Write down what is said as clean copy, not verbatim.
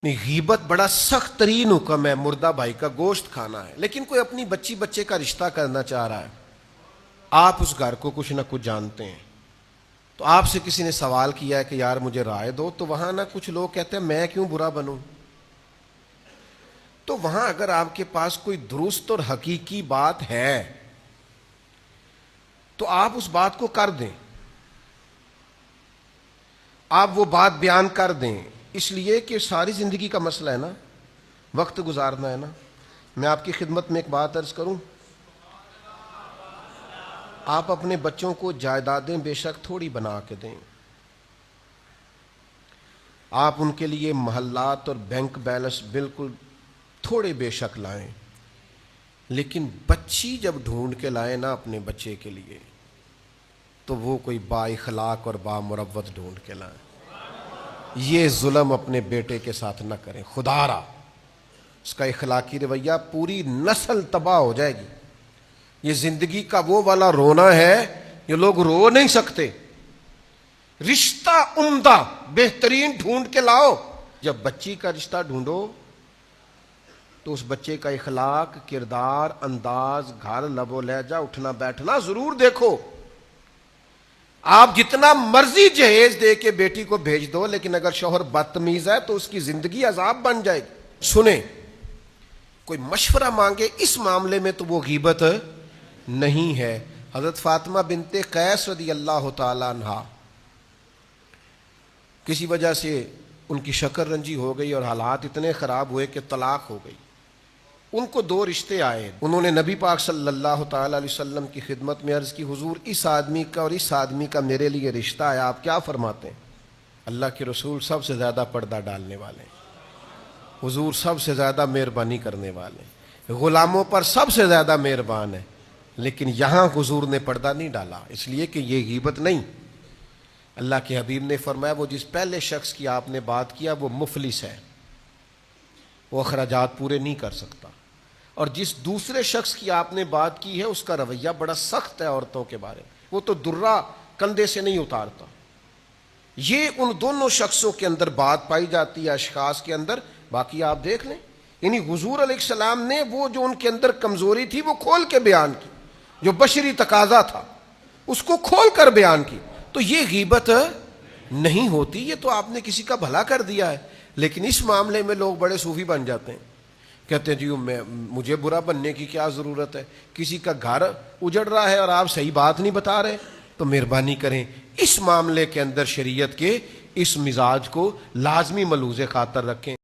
غیبت بڑا سخت ترین حکم ہے، مردہ بھائی کا گوشت کھانا ہے، لیکن کوئی اپنی بچے کا رشتہ کرنا چاہ رہا ہے، آپ اس گھر کو کچھ نہ کچھ جانتے ہیں، تو آپ سے کسی نے سوال کیا ہے کہ یار مجھے رائے دو، تو وہاں نہ کچھ لوگ کہتے ہیں میں کیوں برا بنوں، تو وہاں اگر آپ کے پاس کوئی درست اور حقیقی بات ہے تو آپ اس بات کو کر دیں، آپ وہ بات بیان کر دیں، اس لیے کہ ساری زندگی کا مسئلہ ہے نا، وقت گزارنا ہے نا۔ میں آپ کی خدمت میں ایک بات عرض کروں، آپ اپنے بچوں کو جائیدادیں بے شک تھوڑی بنا کے دیں، آپ ان کے لیے محلات اور بینک بیلنس بالکل تھوڑے بے شک لائیں، لیکن بچی جب ڈھونڈ کے لائیں نا اپنے بچے کے لیے تو وہ کوئی با اخلاق اور با مروت ڈھونڈ کے لائیں۔ یہ ظلم اپنے بیٹے کے ساتھ نہ کریں، خدا را اس کا اخلاقی رویہ پوری نسل تباہ ہو جائے گی۔ یہ زندگی کا وہ والا رونا ہے، یہ لوگ رو نہیں سکتے۔ رشتہ عمدہ بہترین ڈھونڈ کے لاؤ، جب بچی کا رشتہ ڈھونڈو تو اس بچے کا اخلاق، کردار، انداز، گھر، لب و لہجہ، اٹھنا بیٹھنا ضرور دیکھو۔ آپ جتنا مرضی جہیز دے کے بیٹی کو بھیج دو، لیکن اگر شوہر بدتمیز ہے تو اس کی زندگی عذاب بن جائے گی۔ سنیں، کوئی مشورہ مانگے اس معاملے میں تو وہ غیبت نہیں ہے۔ حضرت فاطمہ بنت قیس رضی اللہ تعالی عنہا کسی وجہ سے ان کی شکر رنجی ہو گئی اور حالات اتنے خراب ہوئے کہ طلاق ہو گئی۔ ان کو دو رشتے آئے، انہوں نے نبی پاک صلی اللہ تعالی علیہ وسلم کی خدمت میں عرض کی، حضور اس آدمی کا اور اس آدمی کا میرے لیے رشتہ ہے، آپ کیا فرماتے ہیں؟ اللہ کے رسول سب سے زیادہ پردہ ڈالنے والے، حضور سب سے زیادہ مہربانی کرنے والے، غلاموں پر سب سے زیادہ مہربان ہے، لیکن یہاں حضور نے پردہ نہیں ڈالا، اس لیے کہ یہ غیبت نہیں۔ اللہ کے حبیب نے فرمایا وہ جس پہلے شخص کی آپ نے بات کیا وہ مفلس ہے، وہ اخراجات پورے نہیں کر سکتا، اور جس دوسرے شخص کی آپ نے بات کی ہے اس کا رویہ بڑا سخت ہے عورتوں کے بارے میں، وہ تو درہ کندھے سے نہیں اتارتا۔ یہ ان دونوں شخصوں کے اندر بات پائی جاتی ہے، اشخاص کے اندر، باقی آپ دیکھ لیں۔ یعنی حضور علیہ السلام نے وہ جو ان کے اندر کمزوری تھی وہ کھول کے بیان کی، جو بشری تقاضا تھا اس کو کھول کر بیان کی، تو یہ غیبت نہیں ہوتی، یہ تو آپ نے کسی کا بھلا کر دیا ہے۔ لیکن اس معاملے میں لوگ بڑے صوفی بن جاتے ہیں، کہتے ہیں جی مجھے برا بننے کی کیا ضرورت ہے، کسی کا گھر اجڑ رہا ہے اور آپ صحیح بات نہیں بتا رہے، تو مہربانی کریں اس معاملے کے اندر شریعت کے اس مزاج کو لازمی ملحوظ خاطر رکھیں۔